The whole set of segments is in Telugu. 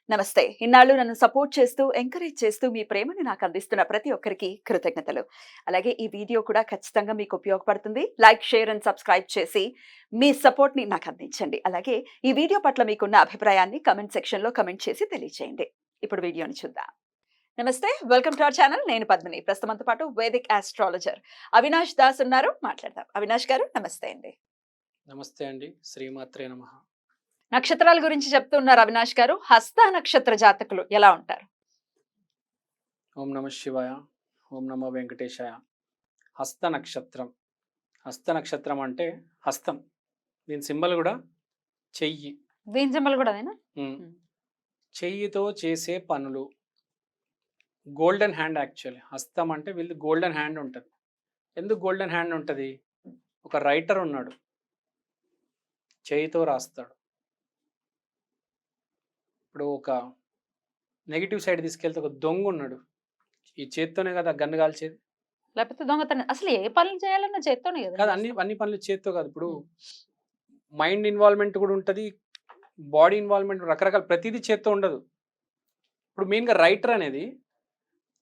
నమస్తే. ఇన్నాళ్ళు నన్ను సపోర్ట్ చేస్తూ, ఎంకరేజ్ చేస్తూ మీ ప్రేమని నాకు అందిస్తున్న ప్రతి ఒక్కరికి కృతజ్ఞతలు. అలాగే ఈ వీడియో కూడా ఖచ్చితంగా మీకు ఉపయోగపడుతుంది. లైక్, షేర్ అండ్ సబ్స్క్రైబ్ చేసి మీ సపోర్ట్‌ని నాకు అందించండి. అలాగే ఈ వీడియో పట్ల మీకున్న అభిప్రాయాన్ని కామెంట్ సెక్షన్‌లో కామెంట్ చేసి తెలియజేయండి. ఇప్పుడు వీడియోని చూద్దాం. నమస్తే. Welcome to our channel. నేను పద్మిని. ప్రస్తుతం మనతో పాటు వేదిక్ ఆస్ట్రాలజర్ అవినాష్ దాస్ ఉన్నారు. మాట్లాడదాం. అవినాష్ గారు నమస్తే అండి. నమస్తే అండి. శ్రీమాత్రే నమః. నక్షత్రాల గురించి చెప్తున్నారు అవినాష్ గారు. హస్త నక్షత్ర జాతకులు ఎలా ఉంటారు? ఓం నమః శివాయ. ఓం నమో వెంకటేశాయ. హస్త నక్షత్రం. హస్త నక్షత్రం అంటే హస్తం. దీని సింబల్ కూడా చెయ్యి. దీని సింబల్ కూడా అదేనా? చెయ్యితో చేసే పనులు. Golden hand actually. హస్తం అంటే వీళ్ళది గోల్డెన్ హ్యాండ్ ఉంటుంది. ఎందుకు గోల్డెన్ హ్యాండ్ ఉంటుంది? ఒక రైటర్ ఉన్నాడు, చేయితో రాస్తాడు. ఇప్పుడు ఒక నెగిటివ్ సైడ్ తీసుకెళ్తే ఒక దొంగ ఉన్నాడు, ఈ చేత్తోనే కదా గన్ను కాల్చేది. లేకపోతే దొంగతనం. అసలు ఏ పనులు చేయాలన్నా చేత్తోనే కదా కాదు, అన్ని అన్ని పనులు చేత్తో కాదు. ఇప్పుడు మైండ్ ఇన్వాల్వ్మెంట్ కూడా ఉంటుంది, బాడీ ఇన్వాల్వ్మెంట్, రకరకాల ప్రతిదీ చేత్తో ఉండదు. ఇప్పుడు మెయిన్గా రైటర్ అనేది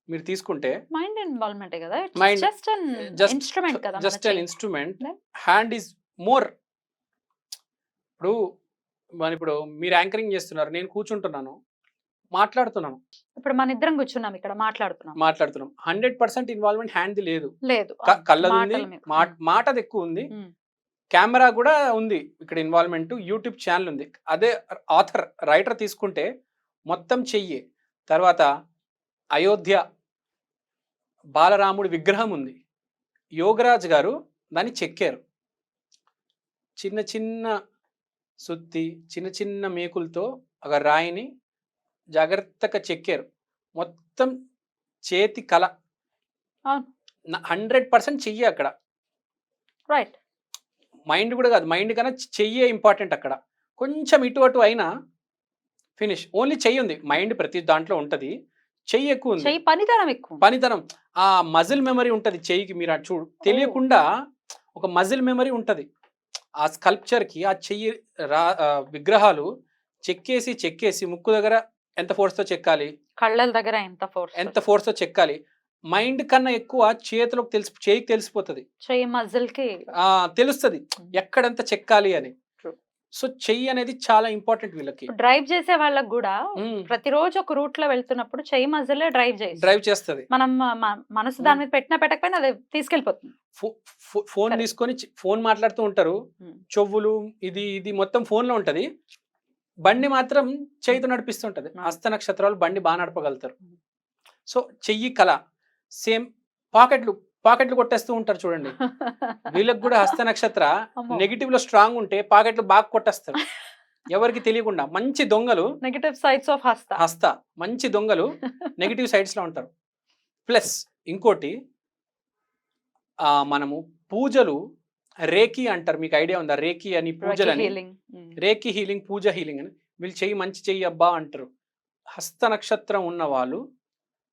మీరు తీసుకుంటే మైండ్ ఇన్వాల్వ్మెంటే కదా. Mind- జస్ట్ అన్ ఇన్స్ట్రుమెంట్ కదా. Just an instrument. Hand is more. ఇప్పుడు మీరు యాంకరింగ్ చేస్తున్నారు, నేను కూర్చుంటున్నాను, మాట్లాడుతున్నాను. ఇప్పుడు మన ఇద్దరం కూర్చున్నాం ఇక్కడ మాట్లాడుతున్నాం. 100% ఇన్వాల్వ్మెంట్ హ్యాండ్ది లేదు. లేదు. కళ్ళది ఉంది, మాటది ఎక్కువ ఉంది, కెమెరా కూడా ఉంది, ఇక్కడ ఇన్వాల్వ్మెంట్, యూట్యూబ్ ఛానల్ ఉంది. అదే ఆథర్ రైటర్ తీసుకుంటే మొత్తం చెయ్యి. తర్వాత అయోధ్య బాలరాముడి విగ్రహం ఉంది, యోగరాజ్ గారు దాన్ని చెక్కారు. చిన్న చిన్న సుత్తి, చిన్న చిన్న మేకులతో ఒక రాయిని జాగ్రత్తగా చెక్కారు. మొత్తం చేతి కళ. 100% చెయ్యి అక్కడ. రైట్. మైండ్ కూడా కాదు, మైండ్ కన్నా చెయ్యే ఇంపార్టెంట్ అక్కడ. కొంచెం ఇటు అటు అయినా ఫినిష్. ఓన్లీ చెయ్యి ఉంది, మైండ్ ప్రతి దాంట్లో ఉంటుంది, చెయ్యి ఎక్కువ ఉంది, పనితనం ఎక్కువ. పనితనం. ఆ మజిల్ మెమరీ ఉంటుంది చెయ్యికి. మీరు అటు చూడు, తెలియకుండా ఒక మజిల్ మెమరీ ఉంటుంది ఆ స్కల్ప్చర్కి. ఆ చెయ్యి విగ్రహాలు చెక్కేసి ముక్కు దగ్గర ఎంత ఫోర్స్తో చెక్కాలి, కళ్ళల దగ్గర ఎంత ఫోర్స్తో చెక్కాలి. మైండ్ కన్నా ఎక్కువ చేతిలోకి చేయికి తెలిసిపోతుంది, చెయ్యి మజిల్ కి తెలుస్తుంది ఎక్కడెంత చెక్కాలి అని. సో చెయ్యి అనేది చాలా ఇంపార్టెంట్ వీళ్ళకి. డ్రైవ్ చేసే వాళ్ళకి కూడా ప్రతిరోజు ఒక రూట్ లో వెళ్తున్నప్పుడు చెయ్యి మజిల్ డ్రైవ్ చేస్తుంది. మనం మనసు దాని మీద పెట్టినా పెట్టకపోయినా అది తీసుకెళ్లిపోతుంది. ఫోన్ తీసుకొని ఫోన్ మాట్లాడుతూ ఉంటారు, చెవులు ఇది ఇది మొత్తం ఫోన్ లో ఉంటది, బండి మాత్రం చెయ్యితో నడిపిస్తుంటది. హస్త నక్షత్రాలు బండి బాగా నడపగలుగుతారు. సో చెయ్యి కళ. సేమ్ పాకెట్లు కొట్టేస్తూ ఉంటారు చూడండి, వీళ్ళకి కూడా హస్త నక్షత్ర నెగిటివ్ లో స్ట్రాంగ్ ఉంటే పాకెట్లు బాగా కొట్టేస్తారు ఎవరికి తెలియకుండా. మంచి దొంగలు నెగటివ్ సైడ్స్ ఆఫ్ హస్త మంచి దొంగలు నెగిటివ్ సైడ్స్ లో ఉంటారు. ప్లస్ ఇంకోటి, మనము పూజలు రేకి అంటారు, మీకు ఐడియా ఉందా? రేకి అని పూజలని, రేకి హీలింగ్, పూజ హీలింగ్ అని. వీళ్ళు చెయ్యి మంచి చెయ్యి అబ్బా అంటారు. హస్త నక్షత్రం ఉన్న వాళ్ళు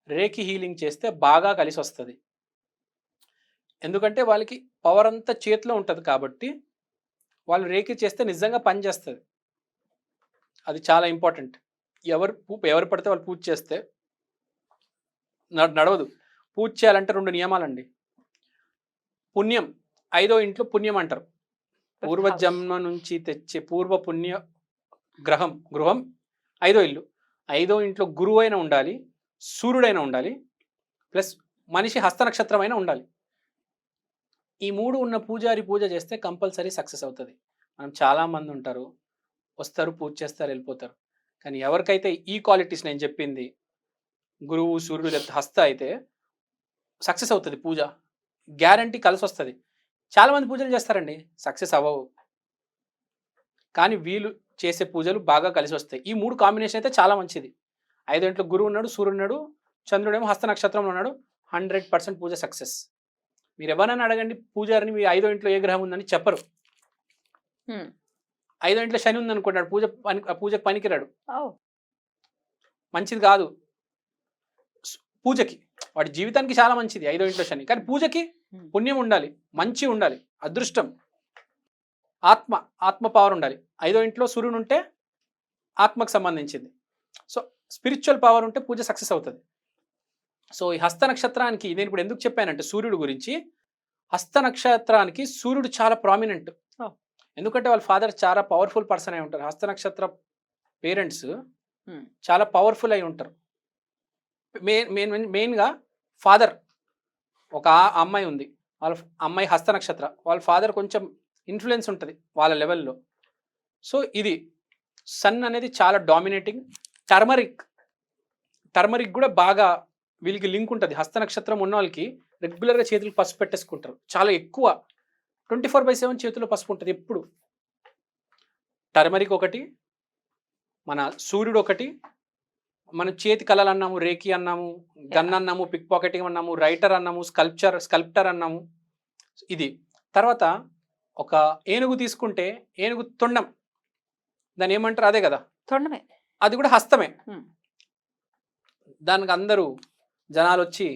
రేకి హీలింగ్ చేస్తే బాగా కలిసి వస్తుంది. ఎందుకంటే వాళ్ళకి పవర్ అంతా చేతిలో ఉంటుంది కాబట్టి వాళ్ళు రేకి చేస్తే నిజంగా పని చేస్తుంది. అది చాలా ఇంపార్టెంట్. ఎవరు పడితే వాళ్ళు పూజ చేస్తే నడవదు. పూజ చేయాలంటే 2 నియమాలండి. పుణ్యం, 5వ ఇంట్లో పుణ్యం అంటారు. పూర్వజన్మ నుంచి తెచ్చే పూర్వ పుణ్య గృహం 5వ ఇల్లు. 5వ ఇంట్లో గురువు అయినా ఉండాలి, సూర్యుడైనా ఉండాలి, ప్లస్ మనిషి హస్త నక్షత్రం అయినా ఉండాలి. ఈ 3 ఉన్న పూజారి పూజ చేస్తే కంపల్సరీ సక్సెస్ అవుతుంది. మనం చాలామంది ఉంటారు, వస్తారు, పూజ చేస్తారు, వెళ్ళిపోతారు. కానీ ఎవరికైతే ఈ క్వాలిటీస్ నేను చెప్పింది, గురువు, సూర్యుడు, లేకపోతే హస్త అయితే సక్సెస్ అవుతుంది పూజ, గ్యారంటీ కలిసి వస్తుంది. చాలామంది పూజలు చేస్తారండి, సక్సెస్ అవ్వవు. కానీ వీళ్ళు చేసే పూజలు బాగా కలిసి వస్తాయి. ఈ 3 కాంబినేషన్ అయితే చాలా మంచిది. 5వ ఇంట్లో గురువు ఉన్నాడు, సూర్యుడు ఉన్నాడు, చంద్రుడేమో హస్త నక్షత్రంలో ఉన్నాడు, 100% పూజ సక్సెస్. మీరు ఎవరైనా అడగండి పూజారిని, మీ 5వ ఇంట్లో ఏ గ్రహం ఉందని చెప్పరు. 5వ ఇంట్లో శని ఉంది అనుకుంటాడు, పూజకు పనికిరాడు, మంచిది కాదు పూజకి. వాడి జీవితానికి చాలా మంచిది 5వ ఇంట్లో శని, కానీ పూజకి పుణ్యం ఉండాలి, మంచి ఉండాలి, అదృష్టం, ఆత్మ పవర్ ఉండాలి. 5వ ఇంట్లో సూర్యుడు ఉంటే ఆత్మకు సంబంధించింది. సో స్పిరిచువల్ పవర్ ఉంటే పూజ సక్సెస్ అవుతుంది. సో ఈ హస్త నక్షత్రానికి నేను ఇప్పుడు ఎందుకు చెప్పానంటే సూర్యుడు గురించి, హస్త నక్షత్రానికి సూర్యుడు చాలా ప్రామినెంట్. Oh. ఎందుకంటే వాళ్ళ ఫాదర్ చాలా పవర్ఫుల్ పర్సన్ అయి ఉంటారు. హస్త నక్షత్ర పేరెంట్స్ Hmm. చాలా పవర్ఫుల్ అయి ఉంటారు. మెయిన్గా ఫాదర్, ఒక అమ్మాయి ఉంది, వాళ్ళ అమ్మాయి హస్త నక్షత్ర, వాళ్ళ ఫాదర్ కొంచెం ఇన్ఫ్లుయెన్స్ ఉంటుంది వాళ్ళ లెవెల్లో. సో ఇది సన్ అనేది చాలా డామినేటింగ్. టర్మరిక్ కూడా బాగా వీళ్ళకి లింక్ ఉంటుంది. హస్త నక్షత్రం ఉన్న వాళ్ళకి రెగ్యులర్గా చేతులు పసుపు పెట్టేసుకుంటారు, చాలా ఎక్కువ 24/7 చేతుల్లో పసుపు ఉంటుంది ఎప్పుడు. టర్మరిక్ ఒకటి, మన సూర్యుడు ఒకటి, మనం చేతి కళలు అన్నాము, రేకి అన్నాము, గన్ అన్నాము, పిక్ పాకెటింగ్ అన్నాము, రైటర్ అన్నాము, స్కల్ప్టర్ అన్నాము. ఇది తర్వాత ఒక ఏనుగు తీసుకుంటే ఏనుగు తొండం, దాన్ని ఏమంటారు, అదే కదా తొండమే, అది కూడా హస్తమే. Hmm. దానికి అందరూ జనాలు వచ్చి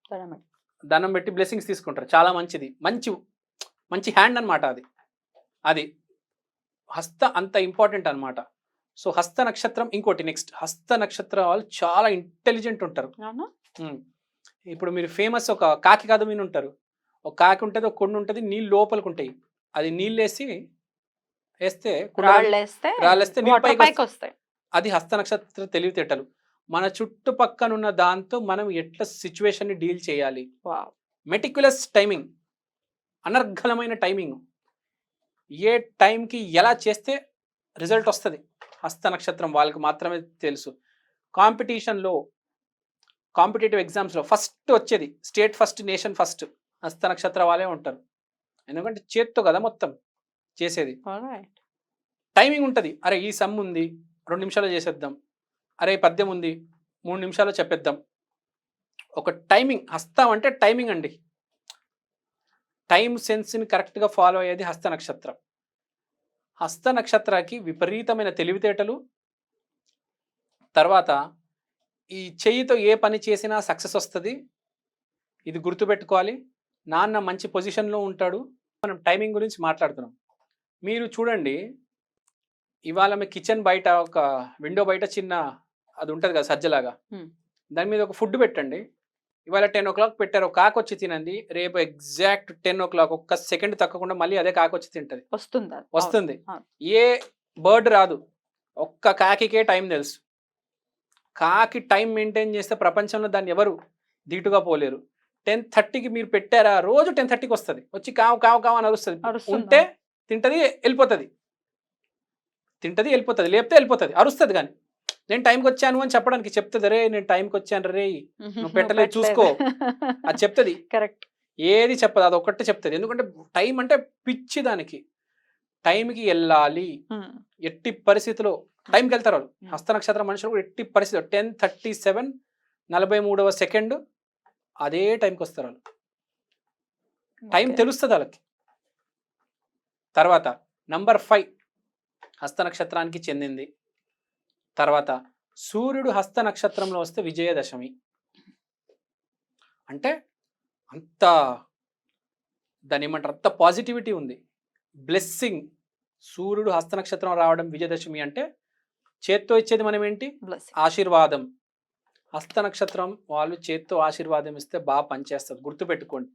తొండమే. దండం పెట్టి బ్లెస్సింగ్స్ తీసుకుంటారు. చాలా మంచిది, మంచి హ్యాండ్ అనమాట అది హస్త అంత ఇంపార్టెంట్ అనమాట. సో హస్త నక్షత్రం ఇంకోటి, నెక్స్ట్ హస్త నక్షత్రం వాళ్ళు చాలా ఇంటెలిజెంట్ ఉంటారు. అవునా? ఇప్పుడు మీరు ఫేమస్ ఒక కాకి కథ మీద ఉంటారు. ఒక కాకి ఉంటుంది, ఒక కొండ ఉంటుంది, నీళ్ళు లోపలికి ఉంటాయి. అది నీళ్ళు వేస్తే రాళ్ళేస్తే నీళ్ళు వాటర్ పైకి పైకి వస్తాయి. అది హస్త నక్షత్ర తెలివితేటలు. మన చుట్టుపక్కన ఉన్న దాంతో మనం ఎట్లా సిచ్యువేషన్ని డీల్ చేయాలి, Wow. మెటిక్యులస్ టైమింగ్, అనర్ఘలమైన టైమింగ్, ఏ టైంకి ఎలా చేస్తే రిజల్ట్ వస్తుంది హస్త నక్షత్రం వాళ్ళకి మాత్రమే తెలుసు. కాంపిటేటివ్ ఎగ్జామ్స్లో ఫస్ట్ వచ్చేది, స్టేట్ ఫస్ట్, నేషన్ ఫస్ట్ హస్త నక్షత్ర వాళ్ళే ఉంటారు. ఎందుకంటే చేత్తో కదా మొత్తం చేసేది. Alright. టైమింగ్ ఉంటుంది. అరే ఈ సమ్ ఉంది 2 నిమిషాల్లో చేసేద్దాం, అరే పద్యం ఉంది 3 నిమిషాల్లో చెప్పేద్దాం. ఒక టైమింగ్, హస్తం అంటే టైమింగ్ అండి. టైం సెన్స్ని కరెక్ట్గా ఫాలో అయ్యేది హస్త నక్షత్రం. హస్త నక్షత్రానికి విపరీతమైన తెలివితేటలు. తర్వాత ఈ చెయ్యితో ఏ పని చేసినా సక్సెస్ వస్తుంది, ఇది గుర్తుపెట్టుకోవాలి. నాన్న మంచి పొజిషన్లో ఉంటాడు. మనం టైమింగ్ గురించి మాట్లాడుతున్నాం. మీరు చూడండి, ఇవాళ మీ కిచెన్ బయట ఒక విండో బయట చిన్న అది ఉంటుంది కదా సజ్జలాగా, దాని మీద ఒక ఫుడ్ పెట్టండి. ఇవాళ 10 o'clock పెట్టారు, ఒక కాకి వచ్చి తినండి. రేపు ఎగ్జాక్ట్ 10 o'clock, ఒక్క సెకండ్ తగ్గకుండా మళ్ళీ అదే కాకి వచ్చి తింటది, వస్తుంది. ఏ బర్డ్ రాదు, ఒక్క కాకికే టైం తెలుసు. కాకి టైం మెయింటైన్ చేస్తే ప్రపంచంలో దాన్ని ఎవరు ధీటుగా పోలేరు. 10:30కి మీరు పెట్టారా, రోజు 10:30కి వస్తుంది, వచ్చి కావు కావు కావు అని అరుస్తుంది. ఉంటే తింటది, వెళ్ళిపోతుంది, లేపితే వెళ్ళిపోతుంది, అరుస్తుంది. కానీ నేను టైంకి వచ్చాను అని చెప్పడానికి చెప్తుంది, రే నేను టైంకి వచ్చాను రే నువ్వు పెట్టలేదు చూసుకో అది చెప్తుంది. కరెక్ట్. ఏది చెప్పదు, అది ఒక్కటే చెప్తుంది. ఎందుకంటే టైం అంటే పిచ్చి దానికి. టైంకి వెళ్ళాలి, ఎట్టి పరిస్థితిలో టైంకి వెళ్తారు వాళ్ళు. హస్త నక్షత్రం మనుషులు కూడా ఎట్టి పరిస్థితిలో 10:37 43వ సెకండ్ అదే టైంకి వస్తారు వాళ్ళు. టైం తెలుస్తుంది వాళ్ళకి. తర్వాత నంబర్ 5 హస్త నక్షత్రానికి చెందింది. తర్వాత సూర్యుడు హస్త నక్షత్రంలో వస్తే విజయదశమి. అంటే అంత దాని ఏమంటారు, అంత పాజిటివిటీ ఉంది, బ్లెస్సింగ్. సూర్యుడు హస్త నక్షత్రం రావడం విజయదశమి అంటే చేత్తో ఇచ్చేది మనం ఏంటి, ఆశీర్వాదం. హస్త నక్షత్రం వాళ్ళు చేత్తో ఆశీర్వాదం ఇస్తే బాగా పనిచేస్తుంది. గుర్తుపెట్టుకోండి,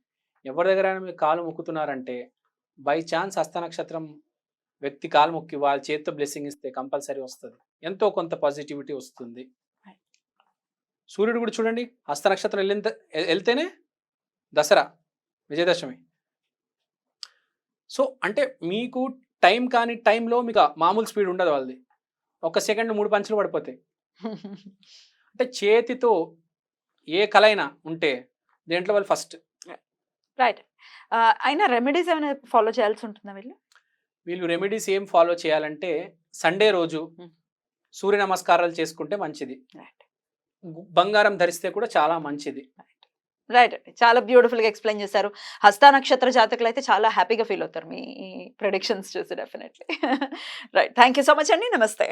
ఎవరి దగ్గర మీరు కాలు మొక్కుతున్నారంటే బై ఛాన్స్ హస్త నక్షత్రం వ్యక్తి కాలు మొక్కి వాళ్ళ చేత్తో బ్లెస్సింగ్ ఇస్తే కంపల్సరీ వస్తుంది, ఎంతో కొంత పాజిటివిటీ వస్తుంది. సూర్యుడు కూడా చూడండి, హస్త నక్షత్రం వెళ్తేనే దసరా విజయదశమి. సో అంటే మీకు టైం కాని టైంలో మీకు మామూలు స్పీడ్ ఉండదు వాళ్ళది. 1 సెకండ్ 3 పంచులు పడిపోతాయి. అంటే చేతితో ఏ కళ అయినా ఉంటే దేంట్లో వాళ్ళు ఫస్ట్. రైట్. అయినా రెమెడీస్ ఏమైనా ఫాలో చేయాల్సి ఉంటుందా వీళ్ళు రెమెడీస్ ఏం ఫాలో చేయాలంటే, సండే రోజు సూర్య నమస్కారాలు చేసుకుంటే మంచిది. బంగారం ధరిస్తే కూడా చాలా మంచిది. రైట్. చాలా బ్యూటిఫుల్ గా ఎక్స్ప్లెయిన్ చేశారు. హస్త నక్షత్ర జాతకులు అయితే చాలా హ్యాపీగా ఫీల్ అవుతారు మీ ప్రెడిక్షన్స్ చూసి, definitely. Right. Thank you so much అండి. నమస్తే.